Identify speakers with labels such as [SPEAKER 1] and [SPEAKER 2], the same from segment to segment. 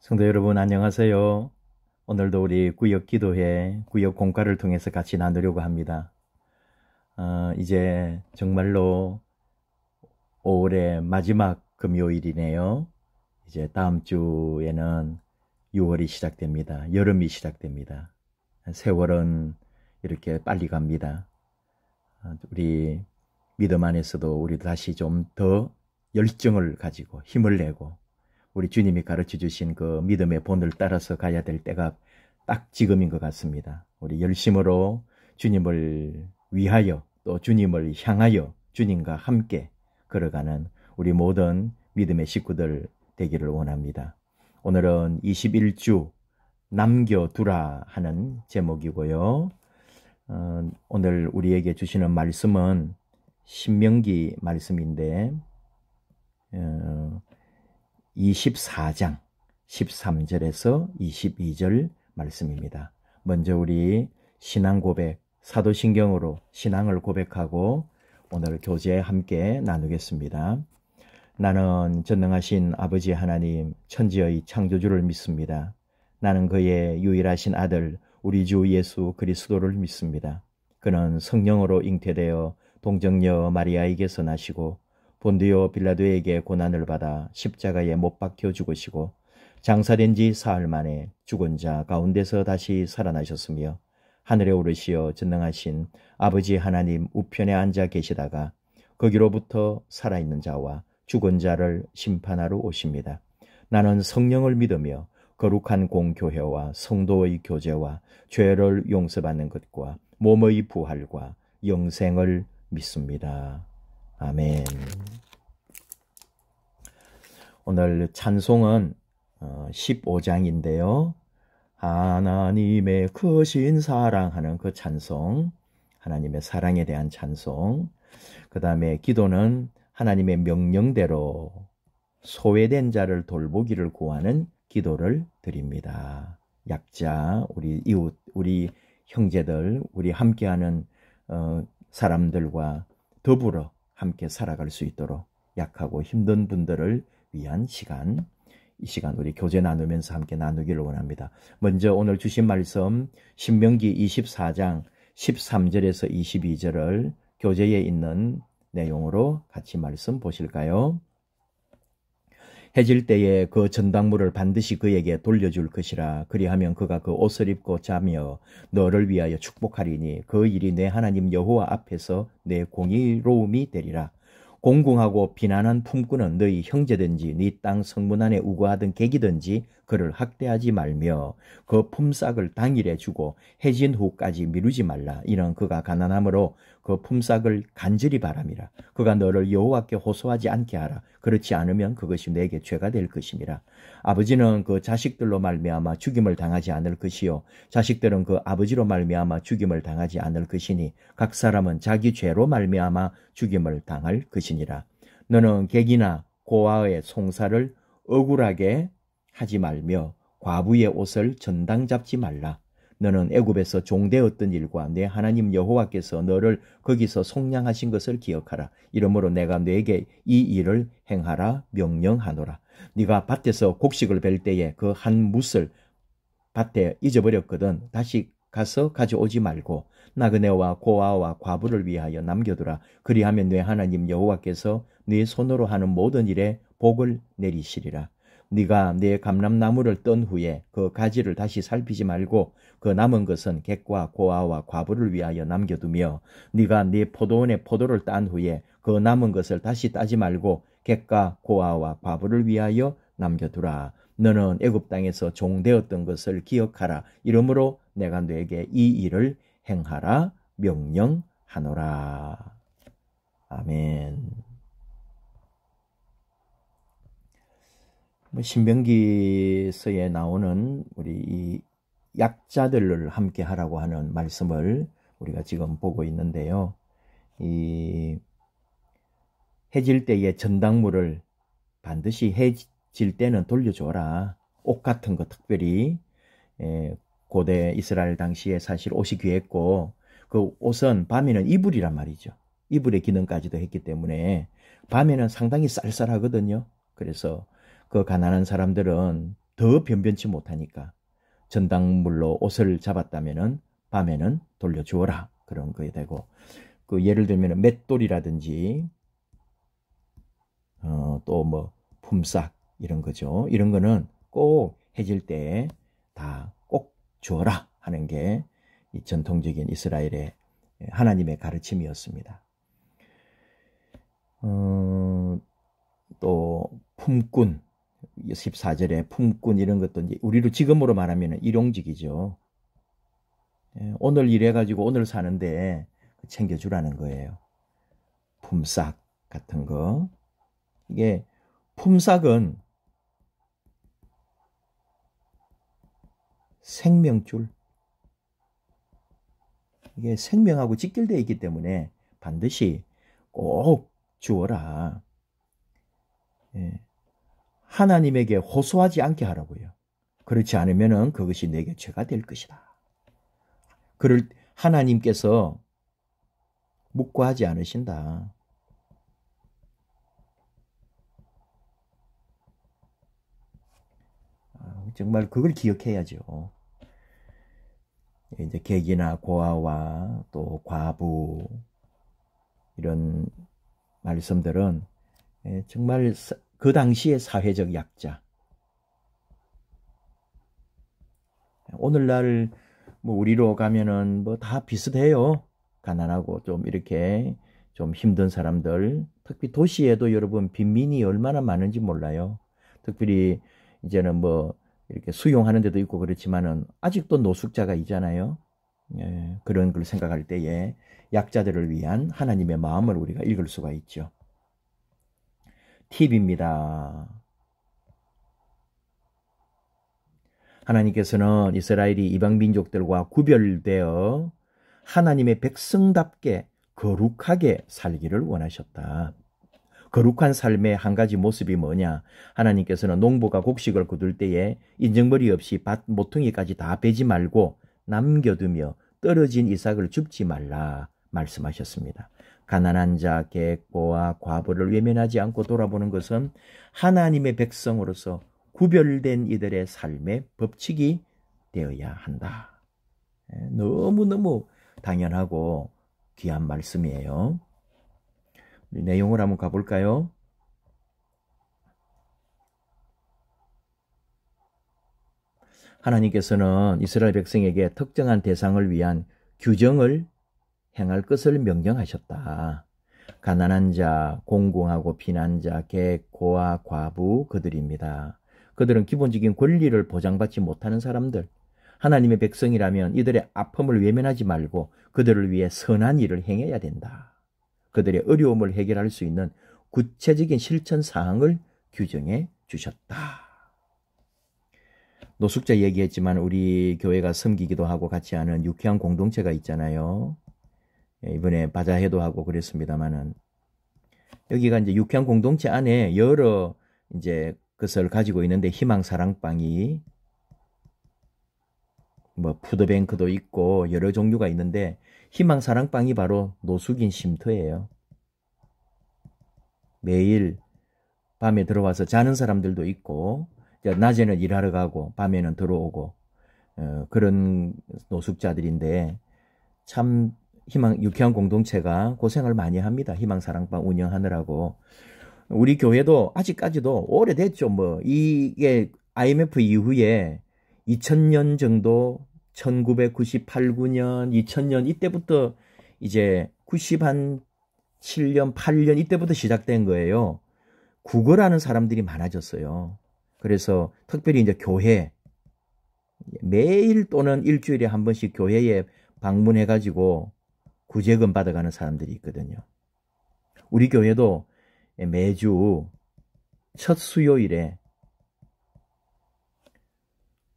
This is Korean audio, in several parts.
[SPEAKER 1] 성도 여러분 안녕하세요. 오늘도 우리 구역 기도회, 구역 공과를 통해서 같이 나누려고 합니다. 이제 정말로 5월의 마지막 금요일이네요. 이제 다음 주에는 6월이 시작됩니다. 여름이 시작됩니다. 세월은 이렇게 빨리 갑니다. 우리 믿음 안에서도 우리 다시 좀 더 열정을 가지고 힘을 내고 우리 주님이 가르쳐 주신 그 믿음의 본을 따라서 가야 될 때가 딱 지금인 것 같습니다. 우리 열심으로 주님을 위하여 또 주님을 향하여 주님과 함께 걸어가는 우리 모든 믿음의 식구들 되기를 원합니다. 오늘은 21주 남겨두라 하는 제목이고요. 오늘 우리에게 주시는 말씀은 신명기 말씀인데 24장 13절에서 22절 말씀입니다. 먼저 우리 신앙 고백, 사도신경으로 신앙을 고백하고 오늘 교제 함께 나누겠습니다. 나는 전능하신 아버지 하나님 천지의 창조주를 믿습니다. 나는 그의 유일하신 아들 우리 주 예수 그리스도를 믿습니다. 그는 성령으로 잉태되어 동정녀 마리아에게서 나시고 본디오 빌라도에게 고난을 받아 십자가에 못 박혀 죽으시고 장사된 지 사흘 만에 죽은 자 가운데서 다시 살아나셨으며 하늘에 오르시어 전능하신 아버지 하나님 우편에 앉아 계시다가 거기로부터 살아있는 자와 죽은 자를 심판하러 오십니다. 나는 성령을 믿으며 거룩한 공교회와 성도의 교제와 죄를 용서받는 것과 몸의 부활과 영생을 믿습니다. 아멘. 오늘 찬송은 15장인데요. 하나님의 크신 사랑하는 그 찬송, 하나님의 사랑에 대한 찬송. 그 다음에 기도는 하나님의 명령대로 소외된 자를 돌보기를 구하는 기도를 드립니다. 약자, 우리 이웃, 우리 형제들, 우리 함께하는 사람들과 더불어 함께 살아갈 수 있도록 약하고 힘든 분들을 위한 시간, 이 시간 우리 교제 나누면서 함께 나누기를 원합니다. 먼저 오늘 주신 말씀 신명기 24장 13절에서 22절을 교재에 있는 내용으로 같이 말씀 보실까요? 해질 때에 그 전당물을 반드시 그에게 돌려줄 것이라. 그리하면 그가 그 옷을 입고 자며 너를 위하여 축복하리니 그 일이 내 하나님 여호와 앞에서 내 공의로움이 되리라. 공공하고 비난한 품꾼은 너희 형제든지 네 땅 성문 안에 우거하던 객이든지 그를 학대하지 말며 그 품삯을 당일에 주고 해진 후까지 미루지 말라. 이는 그가 가난함으로 그 품삯을 간절히 바람이라. 그가 너를 여호와께 호소하지 않게 하라. 그렇지 않으면 그것이 내게 죄가 될 것임이라. 아버지는 그 자식들로 말미암아 죽임을 당하지 않을 것이요 자식들은 그 아버지로 말미암아 죽임을 당하지 않을 것이니 각 사람은 자기 죄로 말미암아 죽임을 당할 것이니라. 너는 객이나 고아의 송사를 억울하게 하지 말며 과부의 옷을 전당 잡지 말라. 너는 애굽에서 종되었던 일과 내 하나님 여호와께서 너를 거기서 속량하신 것을 기억하라. 이러므로 내가 너에게 이 일을 행하라 명령하노라. 네가 밭에서 곡식을 벨 때에 그 한 뭇을 밭에 잊어버렸거든 다시 가서 가져오지 말고 나그네와 고아와 과부를 위하여 남겨두라. 그리하면 내 하나님 여호와께서 네 손으로 하는 모든 일에 복을 내리시리라. 네가 네 감람나무를 떤 후에 그 가지를 다시 살피지 말고 그 남은 것은 객과 고아와 과부를 위하여 남겨두며 네가 네 포도원에 포도를 딴 후에 그 남은 것을 다시 따지 말고 객과 고아와 과부를 위하여 남겨두라. 너는 애굽 땅에서 종되었던 것을 기억하라. 이러므로 내가 너에게 이 일을 행하라 명령하노라. 아멘. 신명기서에 나오는 우리 이 약자들을 함께 하라고 하는 말씀을 우리가 지금 보고 있는데요. 이 해질 때에 전당물을 반드시 해질 때는 돌려줘라. 옷 같은 거 특별히 고대 이스라엘 당시에 사실 옷이 귀했고 그 옷은 밤에는 이불이란 말이죠. 이불의 기능까지도 했기 때문에 밤에는 상당히 쌀쌀하거든요. 그래서 그 가난한 사람들은 더 변변치 못하니까 전당물로 옷을 잡았다면은 밤에는 돌려주어라. 그런 거에 되고, 그 예를 들면 맷돌이라든지 또 뭐 품삯 이런 거죠. 이런 거는 꼭 해질 때 다 꼭 주어라 하는 게 이 전통적인 이스라엘의 하나님의 가르침이었습니다. 또 품꾼, 14절에 품꾼 이런 것도 이제 우리로 지금으로 말하면 일용직이죠. 오늘 일해가지고 오늘 사는데 챙겨주라는 거예요. 품삯 같은 거. 이게 품삯은 생명줄. 이게 생명하고 직결되어 있기 때문에 반드시 꼭 주어라. 하나님에게 호소하지 않게 하라고요. 그렇지 않으면 그것이 내게 죄가 될 것이다. 그를 하나님께서 묵과하지 않으신다. 정말 그걸 기억해야죠. 이제 객이나 고아와 또 과부 이런 말씀들은 정말 그 당시의 사회적 약자. 오늘날 뭐 우리로 가면은 뭐 다 비슷해요. 가난하고 좀 이렇게 좀 힘든 사람들. 특히 도시에도 여러분 빈민이 얼마나 많은지 몰라요. 특별히 이제는 뭐 이렇게 수용하는 데도 있고 그렇지만은 아직도 노숙자가 있잖아요. 그런 걸 생각할 때에 약자들을 위한 하나님의 마음을 우리가 읽을 수가 있죠. 팁입니다. 하나님께서는 이스라엘이 이방 민족들과 구별되어 하나님의 백성답게 거룩하게 살기를 원하셨다. 거룩한 삶의 한 가지 모습이 뭐냐? 하나님께서는 농부가 곡식을 거둘 때에 인정머리 없이 밭 모퉁이까지 다 베지 말고 남겨두며 떨어진 이삭을 줍지 말라 말씀하셨습니다. 가난한 자, 객고와 과부를 외면하지 않고 돌아보는 것은 하나님의 백성으로서 구별된 이들의 삶의 법칙이 되어야 한다. 너무너무 당연하고 귀한 말씀이에요. 내용을 한번 가볼까요? 하나님께서는 이스라엘 백성에게 특정한 대상을 위한 규정을 행할 것을 명령하셨다. 가난한 자, 공공하고 피난자, 객, 고아, 과부 그들입니다. 그들은 기본적인 권리를 보장받지 못하는 사람들. 하나님의 백성이라면 이들의 아픔을 외면하지 말고 그들을 위해 선한 일을 행해야 된다. 그들의 어려움을 해결할 수 있는 구체적인 실천 사항을 규정해 주셨다. 노숙자 얘기했지만 우리 교회가 섬기기도 하고 같이 하는 유쾌한 공동체가 있잖아요. 이번에 바자회도 하고 그랬습니다만은 여기가 이제 유쾌한 공동체 안에 여러 이제 것을 가지고 있는데 희망사랑방이 뭐 푸드뱅크도 있고 여러 종류가 있는데 희망사랑방이 바로 노숙인 쉼터예요. 매일 밤에 들어와서 자는 사람들도 있고 낮에는 일하러 가고 밤에는 들어오고 그런 노숙자들인데 참 유쾌한 공동체가 고생을 많이 합니다. 희망사랑방 운영하느라고. 우리 교회도 아직까지도 오래됐죠. 뭐 이게 IMF 이후에 2000년 정도 1998, 9년, 2000년 이때부터 이제 97년, 8년 이때부터 시작된 거예요. 구걸하는 사람들이 많아졌어요. 그래서 특별히 이제 교회 매일 또는 일주일에 한 번씩 교회에 방문해가지고 구제금 받아가는 사람들이 있거든요. 우리 교회도 매주 첫 수요일에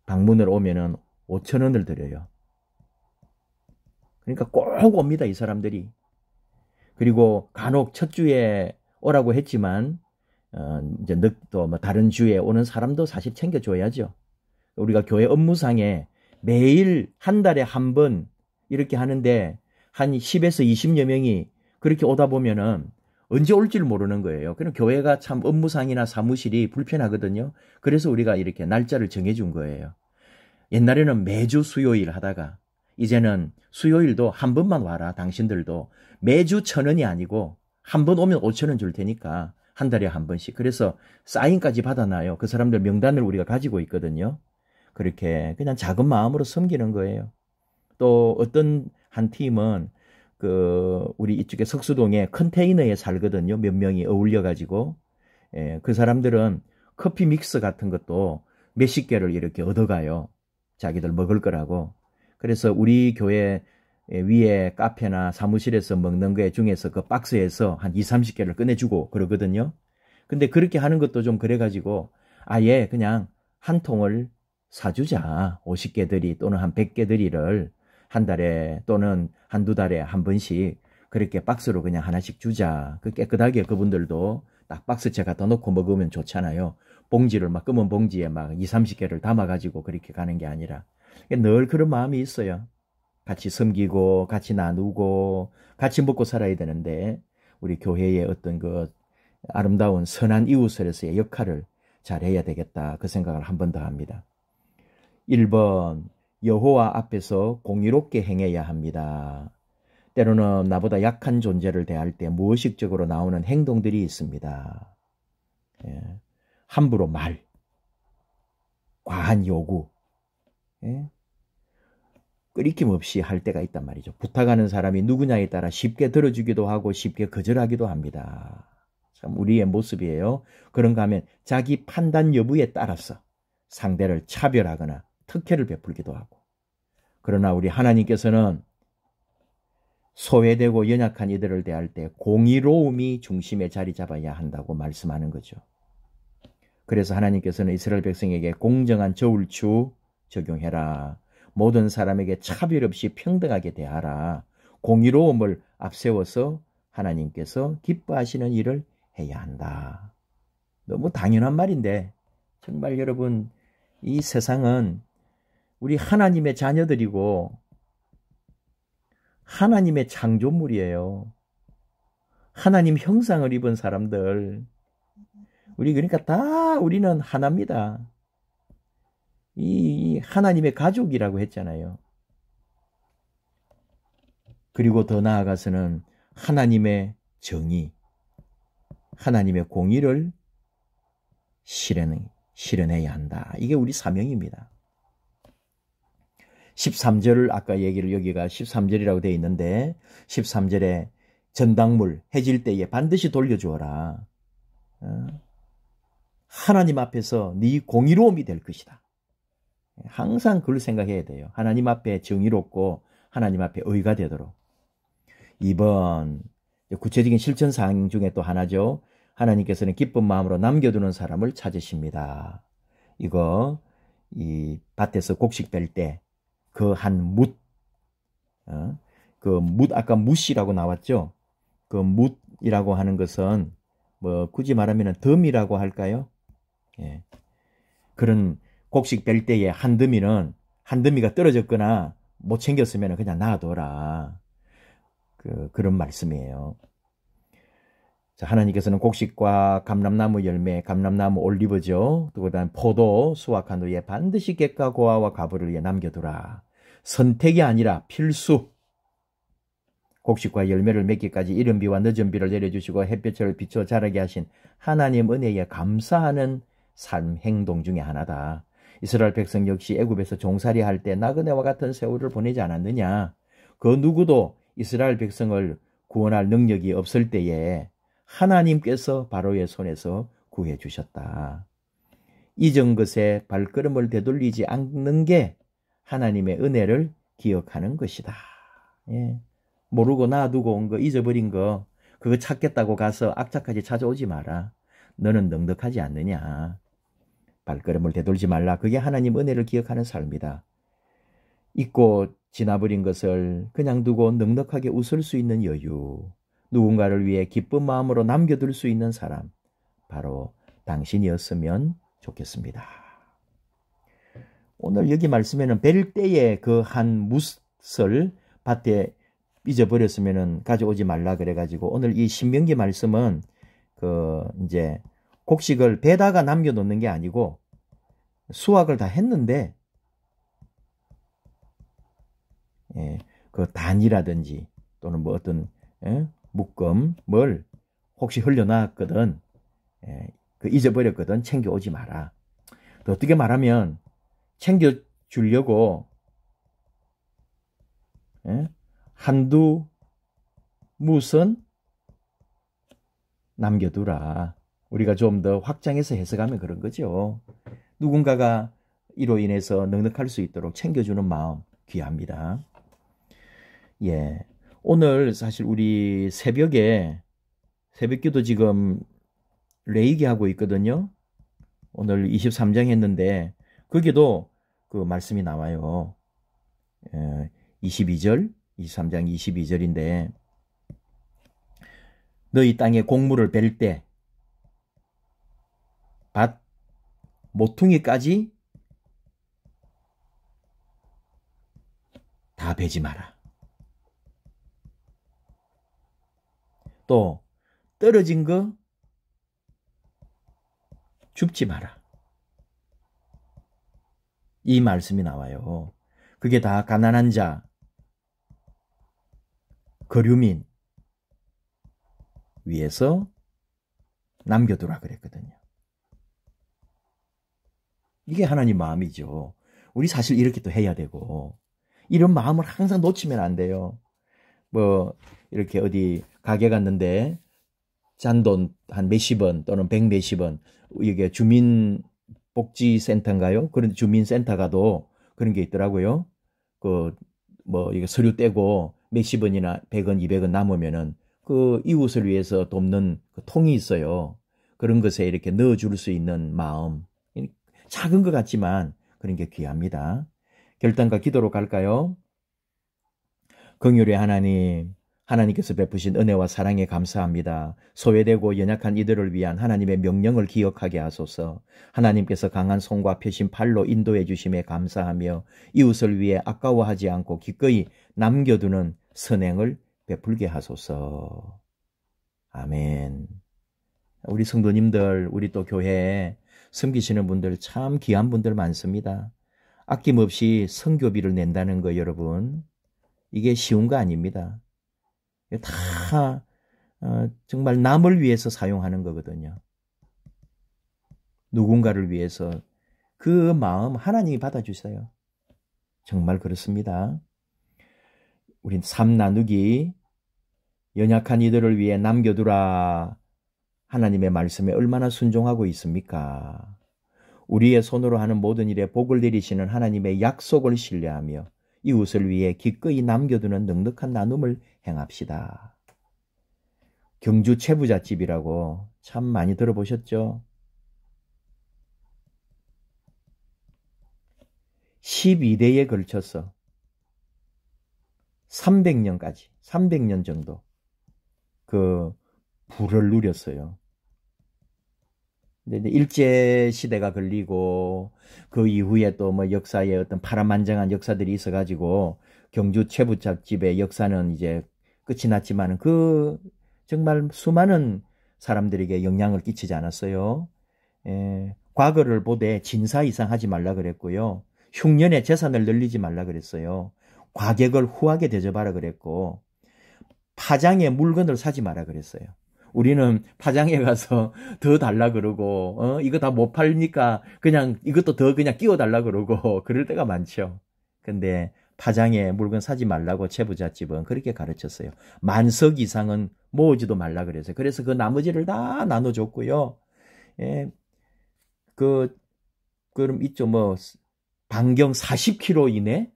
[SPEAKER 1] 방문을 오면은 5,000원을 드려요. 그러니까 꼭 옵니다, 이 사람들이. 그리고 간혹 첫 주에 오라고 했지만 이제 또 뭐 다른 주에 오는 사람도 사실 챙겨줘야죠. 우리가 교회 업무상에 매일 한 달에 한 번 이렇게 하는데 한 10에서 20여 명이 그렇게 오다 보면은 언제 올지를 모르는 거예요. 그럼 교회가 참 업무상이나 사무실이 불편하거든요. 그래서 우리가 이렇게 날짜를 정해준 거예요. 옛날에는 매주 수요일 하다가 이제는 수요일도 한 번만 와라. 당신들도 매주 1,000원이 아니고 한 번 오면 5,000원 줄 테니까 한 달에 한 번씩. 그래서 사인까지 받아놔요. 그 사람들 명단을 우리가 가지고 있거든요. 그렇게 그냥 작은 마음으로 섬기는 거예요. 또 어떤 한 팀은 우리 이쪽에 석수동에 컨테이너에 살거든요. 몇 명이 어울려가지고. 예, 그 사람들은 커피 믹스 같은 것도 몇십 개를 이렇게 얻어가요. 자기들 먹을 거라고. 그래서 우리 교회 위에 카페나 사무실에서 먹는 거 중에서 그 박스에서 한 20, 30개를 꺼내주고 그러거든요. 근데 그렇게 하는 것도 좀 그래가지고 아예 그냥 한 통을 사주자. 50개들이 또는 한 100개들이를 한 달에 또는 한두 달에 한 번씩 그렇게 박스로 그냥 하나씩 주자. 그 깨끗하게 그분들도 딱 박스째 갖다 놓고 먹으면 좋잖아요. 봉지를 막 검은 봉지에 막 20, 30개를 담아가지고 그렇게 가는 게 아니라 늘 그런 마음이 있어요. 같이 섬기고 같이 나누고 같이 먹고 살아야 되는데 우리 교회의 어떤 그 아름다운 선한 이웃으로서의 역할을 잘 해야 되겠다. 그 생각을 한 번 더 합니다. 1번 여호와 앞에서 공의롭게 행해야 합니다. 때로는 나보다 약한 존재를 대할 때 무의식적으로 나오는 행동들이 있습니다. 예. 함부로 말, 과한 요구, 예. 끄리낌 없이 할 때가 있단 말이죠. 부탁하는 사람이 누구냐에 따라 쉽게 들어주기도 하고 쉽게 거절하기도 합니다. 참 우리의 모습이에요. 그런가 하면 자기 판단 여부에 따라서 상대를 차별하거나 특혜를 베풀기도 하고. 그러나 우리 하나님께서는 소외되고 연약한 이들을 대할 때 공의로움이 중심에 자리 잡아야 한다고 말씀하는 거죠. 그래서 하나님께서는 이스라엘 백성에게 공정한 저울추 적용해라. 모든 사람에게 차별 없이 평등하게 대하라. 공의로움을 앞세워서 하나님께서 기뻐하시는 일을 해야 한다. 너무 당연한 말인데 정말 여러분 이 세상은 우리 하나님의 자녀들이고 하나님의 창조물이에요. 하나님 형상을 입은 사람들. 우리 그러니까 다 우리는 하나입니다. 이 하나님의 가족이라고 했잖아요. 그리고 더 나아가서는 하나님의 정의, 하나님의 공의를 실현해야 한다. 이게 우리 사명입니다. 13절을 아까 얘기를 여기가 13절이라고 되어 있는데 13절에 전당물 해질 때에 반드시 돌려주어라. 하나님 앞에서 네 공의로움이 될 것이다. 항상 그걸 생각해야 돼요. 하나님 앞에 정의롭고 하나님 앞에 의가 되도록. 2번 구체적인 실천사항 중에 또 하나죠. 하나님께서는 기쁜 마음으로 남겨두는 사람을 찾으십니다. 이거 이 밭에서 곡식 뺄 때 그 한 뭇, 아까 뭇이라고 나왔죠. 그 뭇이라고 하는 것은 뭐 굳이 말하면 덤이라고 할까요? 예. 그런 곡식 뺄 때에 한 더미가 떨어졌거나 못 챙겼으면 그냥 놔둬라. 그런 말씀이에요. 자, 하나님께서는 곡식과 감람나무 열매, 감람나무 올리브죠. 또 그다음 포도 수확한 후에 반드시 객과 고아와 과부를 위해 남겨두라. 선택이 아니라 필수. 곡식과 열매를 맺기까지 이른 비와 늦은 비를 내려주시고 햇볕을 비춰 자라게 하신 하나님 은혜에 감사하는 삶 행동 중에 하나다. 이스라엘 백성 역시 애굽에서 종살이 할 때 나그네와 같은 세월을 보내지 않았느냐. 그 누구도 이스라엘 백성을 구원할 능력이 없을 때에 하나님께서 바로의 손에서 구해 주셨다. 잊은 것에 발걸음을 되돌리지 않는 게 하나님의 은혜를 기억하는 것이다. 예. 모르고 놔두고 온 거, 잊어버린 거, 그거 찾겠다고 가서 악착같이 찾아오지 마라. 너는 넉넉하지 않느냐. 발걸음을 되돌지 말라. 그게 하나님 은혜를 기억하는 삶이다. 잊고 지나버린 것을 그냥 두고 넉넉하게 웃을 수 있는 여유. 누군가를 위해 기쁜 마음으로 남겨둘 수 있는 사람. 바로 당신이었으면 좋겠습니다. 오늘 여기 말씀에는 벨 때에 그 한 뭇을 밭에 잊어버렸으면은 가져오지 말라 그래가지고 오늘 이 신명기 말씀은 이제 곡식을 배다가 남겨놓는 게 아니고 수확을 다 했는데 예, 그 단이라든지 또는 뭐 어떤 묶음 뭘 혹시 흘려놨거든 그 잊어버렸거든 챙겨오지 마라. 또 어떻게 말하면 챙겨주려고 한두 무선 남겨두라. 우리가 좀 더 확장해서 해석하면 그런 거죠. 누군가가 이로 인해서 넉넉할 수 있도록 챙겨주는 마음 귀합니다. 예, 오늘 사실 우리 새벽기도 지금 레이기 하고 있거든요. 오늘 23장 했는데 거기도 그 말씀이 나와요. 22절, 23장 22절인데 너희 땅에 곡물을 벨 때 밭 모퉁이까지 다 베지 마라. 또 떨어진 거 줍지 마라. 이 말씀이 나와요. 그게 다 가난한 자, 거류민 위해서 남겨두라 그랬거든요. 이게 하나님 마음이죠. 우리 사실 이렇게 또 해야 되고 이런 마음을 항상 놓치면 안 돼요. 뭐 이렇게 어디 가게 갔는데 잔돈 한 몇십 원 또는 백 몇십 원 이게 주민복지센터인가요? 그런 주민센터 가도 그런 게 있더라고요. 그 뭐 이게 서류 떼고 몇십 원이나 100원, 200원 남으면은 그 이웃을 위해서 돕는 그 통이 있어요. 그런 것에 이렇게 넣어줄 수 있는 마음. 작은 것 같지만 그런 게 귀합니다. 결단과 기도로 갈까요? 긍휼의 하나님, 하나님께서 베푸신 은혜와 사랑에 감사합니다. 소외되고 연약한 이들을 위한 하나님의 명령을 기억하게 하소서. 하나님께서 강한 손과 펴신 팔로 인도해 주심에 감사하며 이웃을 위해 아까워하지 않고 기꺼이 남겨두는 선행을 베풀게 하소서. 아멘. 우리 성도님들, 우리 또 교회에 섬기시는 분들 참 귀한 분들 많습니다. 아낌없이 선교비를 낸다는 거 여러분, 이게 쉬운 거 아닙니다. 다 정말 남을 위해서 사용하는 거거든요. 누군가를 위해서 그 마음 하나님이 받아주세요. 정말 그렇습니다. 우린 삶 나누기, 연약한 이들을 위해 남겨두라. 하나님의 말씀에 얼마나 순종하고 있습니까? 우리의 손으로 하는 모든 일에 복을 내리시는 하나님의 약속을 신뢰하며 이웃을 위해 기꺼이 남겨두는 넉넉한 나눔을 행합시다. 경주 채부잣집이라고 참 많이 들어보셨죠? 12대에 걸쳐서 300년 정도 그 부를 누렸어요. 근데 일제시대가 걸리고 그 이후에 또 뭐 역사에 어떤 파란만장한 역사들이 있어가지고 경주 채부잣집의 역사는 이제 끝이 났지만 그 정말 수많은 사람들에게 영향을 끼치지 않았어요. 과거를 보되 진사 이상 하지 말라 그랬고요. 흉년에 재산을 늘리지 말라 그랬어요. 과객을 후하게 대접하라 그랬고 파장에 물건을 사지 마라 그랬어요. 우리는 파장에 가서 더 달라 그러고 이거 다 못 팔니까 그냥 이것도 더 그냥 끼워 달라 그러고 그럴 때가 많죠. 근데 파장에 물건 사지 말라고 채부잣집은 그렇게 가르쳤어요. 만석 이상은 모으지도 말라 그랬어요. 그래서 그 나머지를 다 나눠줬고요. 그럼 있죠. 뭐 반경 40km 이내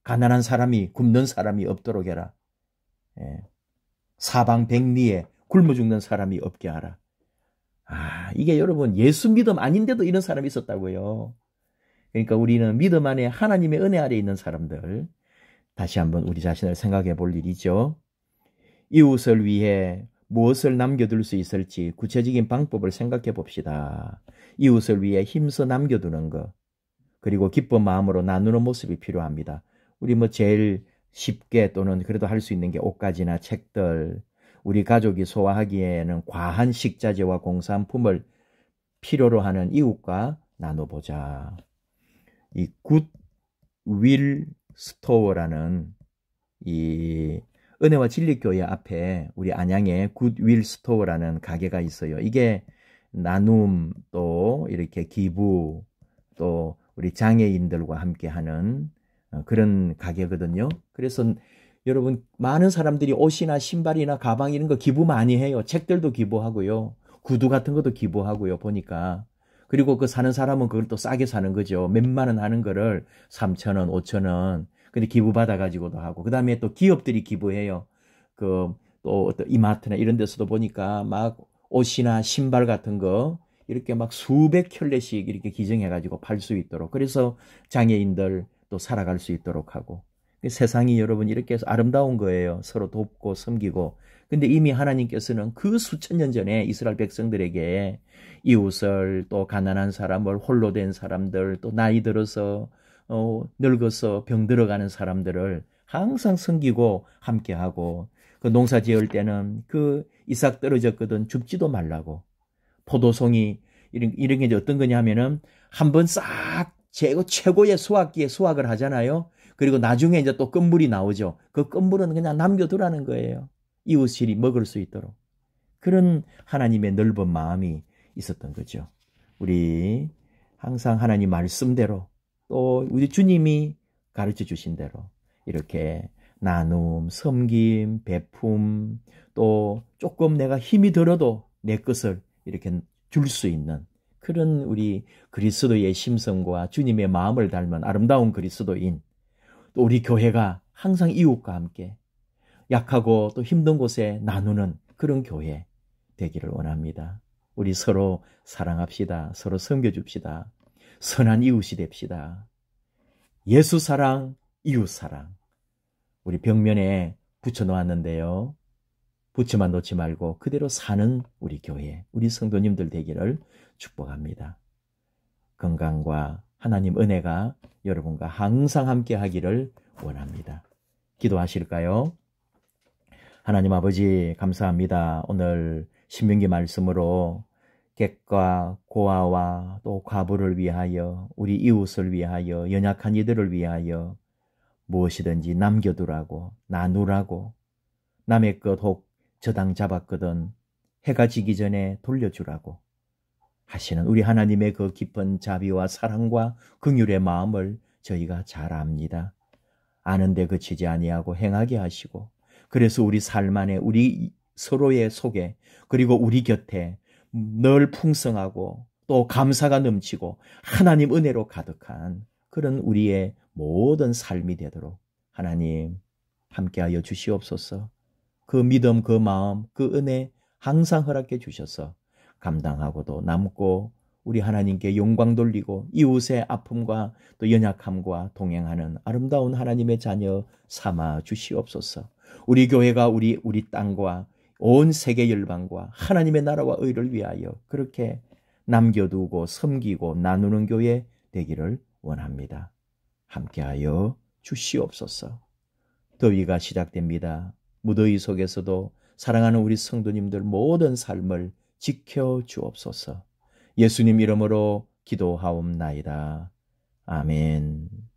[SPEAKER 1] 가난한 사람이 굶는 사람이 없도록 해라. 사방 백리에 굶어 죽는 사람이 없게 하라. 이게 여러분 예수 믿음 아닌데도 이런 사람이 있었다고요. 그러니까 우리는 믿음 안에 하나님의 은혜 아래 있는 사람들, 다시 한번 우리 자신을 생각해 볼 일이죠. 이웃을 위해 무엇을 남겨둘 수 있을지 구체적인 방법을 생각해 봅시다. 이웃을 위해 힘써 남겨두는 것, 그리고 기쁜 마음으로 나누는 모습이 필요합니다. 우리 뭐 제일 쉽게 또는 그래도 할 수 있는 게 옷가지나 책들, 우리 가족이 소화하기에는 과한 식자재와 공산품을 필요로 하는 이웃과 나눠보자. 이 굿윌 스토어라는 이 은혜와 진리교회 앞에 우리 안양에 굿윌 스토어라는 가게가 있어요. 이게 나눔, 또 이렇게 기부, 또 우리 장애인들과 함께 하는 그런 가게거든요. 그래서 여러분, 많은 사람들이 옷이나 신발이나 가방 이런 거 기부 많이 해요. 책들도 기부하고요. 구두 같은 것도 기부하고요. 보니까. 그리고 그 사는 사람은 그걸 또 싸게 사는 거죠. 몇만 원 하는 거를 3,000원, 5,000원. 근데 기부 받아가지고도 하고. 그 다음에 또 기업들이 기부해요. 또 어떤 이마트나 이런 데서도 보니까 막 옷이나 신발 같은 거 이렇게 막 수백 켤레씩 이렇게 기증해가지고 팔 수 있도록. 그래서 장애인들 또 살아갈 수 있도록 하고. 세상이 여러분 이렇게 해서 아름다운 거예요. 서로 돕고 섬기고. 근데 이미 하나님께서는 그 수천 년 전에 이스라엘 백성들에게 이웃을, 또 가난한 사람을, 홀로 된 사람들, 또 나이 들어서 늙어서 병 들어가는 사람들을 항상 섬기고 함께하고, 그 농사 지을 때는 그 이삭 떨어졌거든 줍지도 말라고. 포도송이 이런 게 어떤 거냐면은 한번 싹 최고의 수확기에 수확을 하잖아요. 그리고 나중에 이제 또 끝물이 나오죠. 그 끝물은 그냥 남겨두라는 거예요. 이웃이 먹을 수 있도록. 그런 하나님의 넓은 마음이 있었던 거죠. 우리 항상 하나님 말씀대로, 또 우리 주님이 가르쳐 주신 대로 이렇게 나눔, 섬김, 베품, 또 조금 내가 힘이 들어도 내 것을 이렇게 줄 수 있는 그런 우리 그리스도의 심성과 주님의 마음을 닮은 아름다운 그리스도인, 또 우리 교회가 항상 이웃과 함께 약하고 또 힘든 곳에 나누는 그런 교회 되기를 원합니다. 우리 서로 사랑합시다. 서로 섬겨줍시다. 선한 이웃이 됩시다. 예수 사랑, 이웃 사랑. 우리 벽면에 붙여놓았는데요. 붙여만 놓지 말고 그대로 사는 우리 교회, 우리 성도님들 되기를 축복합니다. 건강과 하나님 은혜가 여러분과 항상 함께 하기를 원합니다. 기도하실까요? 하나님 아버지 감사합니다. 오늘 신명기 말씀으로 객과 고아와 또 과부를 위하여, 우리 이웃을 위하여, 연약한 이들을 위하여 무엇이든지 남겨두라고, 나누라고, 남의 것 혹 저당 잡았거든 해가 지기 전에 돌려주라고 하시는 우리 하나님의 그 깊은 자비와 사랑과 긍휼의 마음을 저희가 잘 압니다. 아는데 그치지 아니하고 행하게 하시고, 그래서 우리 삶 안에 우리 서로의 속에, 그리고 우리 곁에 늘 풍성하고 또 감사가 넘치고 하나님 은혜로 가득한 그런 우리의 모든 삶이 되도록 하나님 함께하여 주시옵소서. 그 믿음, 그 마음, 그 은혜 항상 허락해 주셔서 감당하고도 남고 우리 하나님께 영광 돌리고 이웃의 아픔과 또 연약함과 동행하는 아름다운 하나님의 자녀 삼아 주시옵소서. 우리 교회가 우리 땅과 온 세계 열방과 하나님의 나라와 의를 위하여 그렇게 남겨두고 섬기고 나누는 교회 되기를 원합니다. 함께하여 주시옵소서. 더위가 시작됩니다. 무더위 속에서도 사랑하는 우리 성도님들 모든 삶을 지켜 주옵소서. 예수님 이름으로 기도하옵나이다. 아멘.